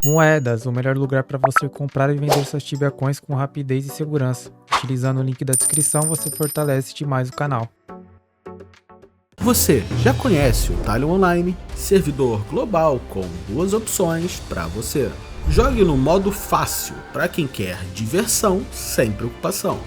Moedas, o melhor lugar para você comprar e vender suas Tibia Coins com rapidez e segurança. Utilizando o link da descrição, você fortalece demais o canal. Você já conhece o Talion Online, servidor global com 2 opções para você. Jogue no modo fácil para quem quer diversão sem preocupação,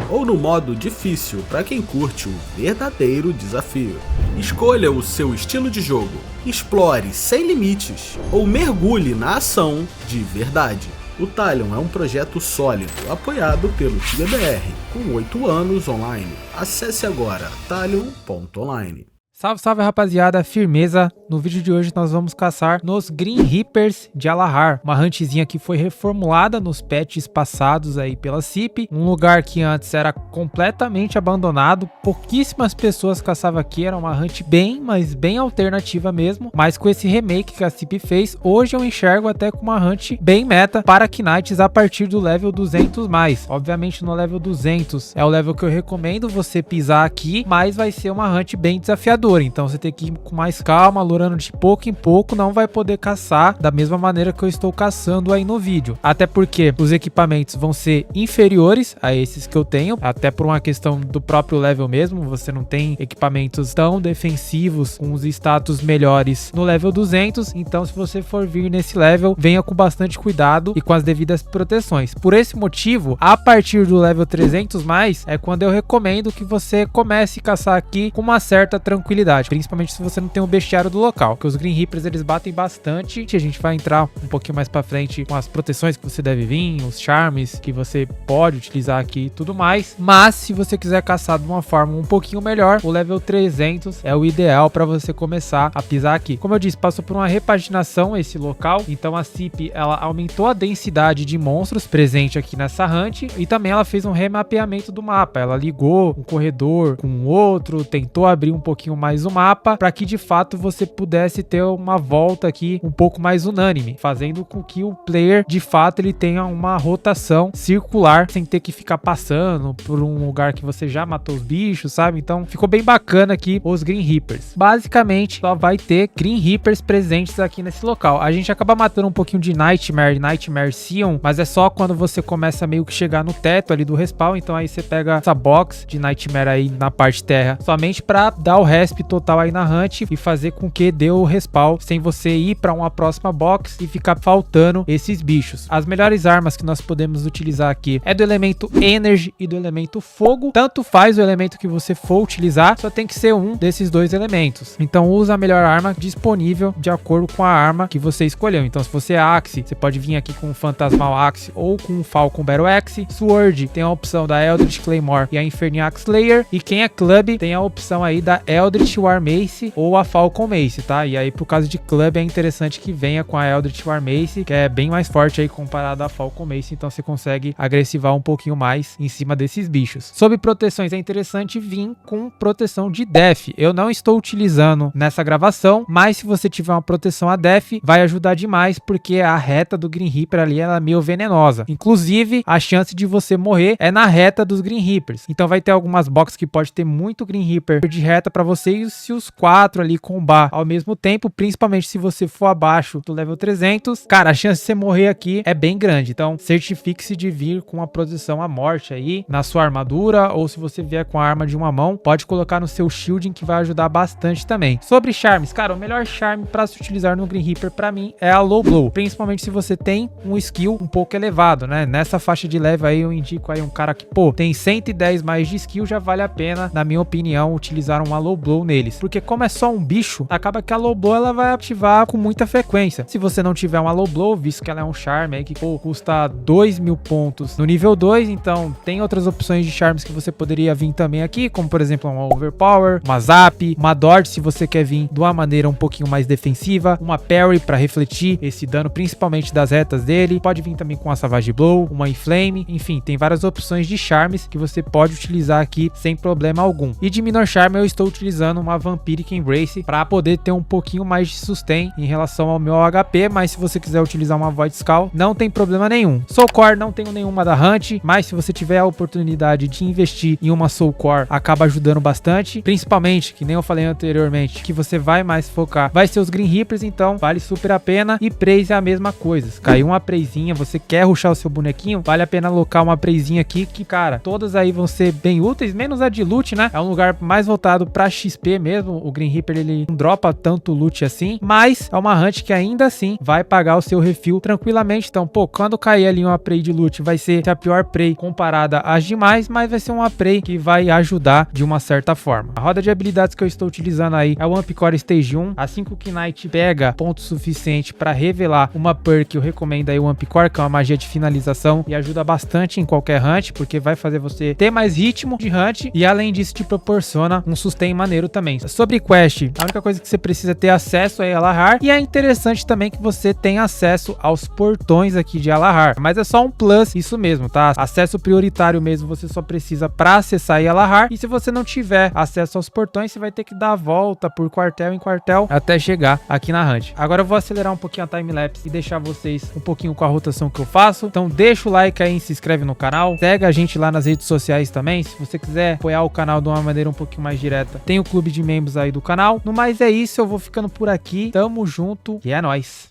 ou no modo difícil para quem curte um verdadeiro desafio. Escolha o seu estilo de jogo, explore sem limites ou mergulhe na ação de verdade. O Talion é um projeto sólido, apoiado pelo TibiaBR, com 8 anos online. Acesse agora talion.online. Salve, salve rapaziada, firmeza! No vídeo de hoje nós vamos caçar nos Green Reapers de Alahar, uma huntzinha que foi reformulada nos patches passados aí pela CIP, um lugar que antes era completamente abandonado, pouquíssimas pessoas caçavam aqui, era uma hunt mas bem alternativa mesmo, mas com esse remake que a CIP fez, hoje eu enxergo até com uma hunt bem meta para Knights a partir do level 200+. Obviamente no level 200 é o level que eu recomendo você pisar aqui, mas vai ser uma hunt bem desafiadora. Então você tem que ir com mais calma, lurando de pouco em pouco, não vai poder caçar da mesma maneira que eu estou caçando aí no vídeo. Até porque os equipamentos vão ser inferiores a esses que eu tenho, até por uma questão do próprio level mesmo, você não tem equipamentos tão defensivos com os status melhores no level 200, então se você for vir nesse level, venha com bastante cuidado e com as devidas proteções. Por esse motivo, a partir do level 300+, é quando eu recomendo que você comece a caçar aqui com uma certa tranquilidade, principalmente se você não tem o bestiário do local, porque os Green Reapers eles batem bastante. A gente vai entrar um pouquinho mais pra frente com as proteções que você deve vir, os charmes que você pode utilizar aqui e tudo mais, mas se você quiser caçar de uma forma um pouquinho melhor, o level 300 é o ideal para você começar a pisar aqui. Como eu disse, passou por uma repaginação esse local, então a CIP ela aumentou a densidade de monstros presente aqui nessa hunt e também ela fez um remapeamento do mapa, ela ligou um corredor com o outro, tentou abrir um pouquinho mais o mapa para que de fato você pudesse ter uma volta aqui um pouco mais unânime, fazendo com que o player de fato ele tenha uma rotação circular sem ter que ficar passando por um lugar que você já matou os bichos, sabe? Então ficou bem bacana aqui os Green Reapers. Basicamente só vai ter Green Reapers presentes aqui nesse local. A gente acaba matando um pouquinho de Nightmare Sion, mas é só quando você começa meio que chegar no teto ali do respawn, então aí você pega essa box de Nightmare aí na parte terra, somente para dar o resp total aí na hunt e fazer com que dê o respawn sem você ir para uma próxima box e ficar faltando esses bichos. As melhores armas que nós podemos utilizar aqui é do elemento Energy e do elemento Fogo. Tanto faz o elemento que você for utilizar, só tem que ser um desses dois elementos. Então usa a melhor arma disponível de acordo com a arma que você escolheu. Então se você é Axe, você pode vir aqui com o Phantasmal Axe ou com o Falcon Battle Axe. Sword tem a opção da Eldritch Claymore e a Inferniac Slayer. E quem é Club tem a opção aí da Eldritch War Mace ou a Falcon Mace, tá? E aí, por causa de Club, é interessante que venha com a Eldritch War Mace, que é bem mais forte aí comparado à Falcon Mace, então você consegue agressivar um pouquinho mais em cima desses bichos. Sobre proteções, é interessante vir com proteção de Death. Eu não estou utilizando nessa gravação, mas se você tiver uma proteção a Death, vai ajudar demais, porque a reta do Green Reaper ali, ela é meio venenosa. Inclusive, a chance de você morrer é na reta dos Green Reapers. Então vai ter algumas boxes que pode ter muito Green Reaper de reta pra você, e se os 4 ali combar ao mesmo tempo, principalmente se você for abaixo do level 300, cara, a chance de você morrer aqui é bem grande. Então certifique-se de vir com a proteção à morte aí na sua armadura, ou se você vier com a arma de uma mão, pode colocar no seu shielding, que vai ajudar bastante também. Sobre charmes, cara, o melhor charme para se utilizar no Green Reaper para mim é a Low Blow, principalmente se você tem um skill um pouco elevado, né? Nessa faixa de level aí eu indico aí um cara que, pô, tem 110 mais de skill, já vale a pena, na minha opinião, utilizar uma Low Blow neles, porque como é só um bicho, acaba que a Low Blow ela vai ativar com muita frequência. Se você não tiver uma Low Blow, visto que ela é um charme aí que, pô, custa 2.000 pontos no nível 2, então tem outras opções de charmes que você poderia vir também aqui, como por exemplo uma Overpower, uma Zap, uma Dodge se você quer vir de uma maneira um pouquinho mais defensiva, uma Parry para refletir esse dano, principalmente das retas dele, pode vir também com a Savage Blow, uma Inflame, enfim, tem várias opções de charmes que você pode utilizar aqui sem problema algum. E de Minor Charm eu estou utilizando usando uma Vampiric Embrace para poder ter um pouquinho mais de sustain em relação ao meu HP, mas se você quiser utilizar uma Void Skull, não tem problema nenhum. Soul Core não tenho nenhuma da Hunt, mas se você tiver a oportunidade de investir em uma Soul Core, acaba ajudando bastante, principalmente, que nem eu falei anteriormente, que você vai mais focar, vai ser os Green Reapers, então vale super a pena. E Praise é a mesma coisa, se caiu uma Praisezinha, você quer rushar o seu bonequinho, vale a pena alocar uma Praisezinha aqui, que cara, todas aí vão ser bem úteis, menos a de loot, né? É um lugar mais voltado pra XP mesmo, o Green Reaper ele não dropa tanto loot assim, mas é uma hunt que ainda assim vai pagar o seu refil tranquilamente. Então, pô, quando cair ali uma prey de loot, vai ser a pior prey comparada às demais, mas vai ser uma prey que vai ajudar de uma certa forma. A roda de habilidades que eu estou utilizando aí é o Ampcore Stage 1, assim que o Knight pega ponto suficiente para revelar uma perk, eu recomendo aí o Ampcore, que é uma magia de finalização e ajuda bastante em qualquer hunt, porque vai fazer você ter mais ritmo de hunt e além disso te proporciona um sustain maneiro também. Sobre quest, a única coisa que você precisa ter acesso é Alahar, e é interessante também que você tenha acesso aos portões aqui de Alahar, mas é só um plus, isso mesmo, tá? Acesso prioritário mesmo, você só precisa para acessar Alahar, e se você não tiver acesso aos portões, você vai ter que dar a volta por quartel em quartel até chegar aqui na hunt. Agora eu vou acelerar um pouquinho a timelapse e deixar vocês um pouquinho com a rotação que eu faço, então deixa o like aí, se inscreve no canal, segue a gente lá nas redes sociais também, se você quiser apoiar o canal de uma maneira um pouquinho mais direta, tem o clube de membros aí do canal. No mais é isso, eu vou ficando por aqui, tamo junto e é nóis!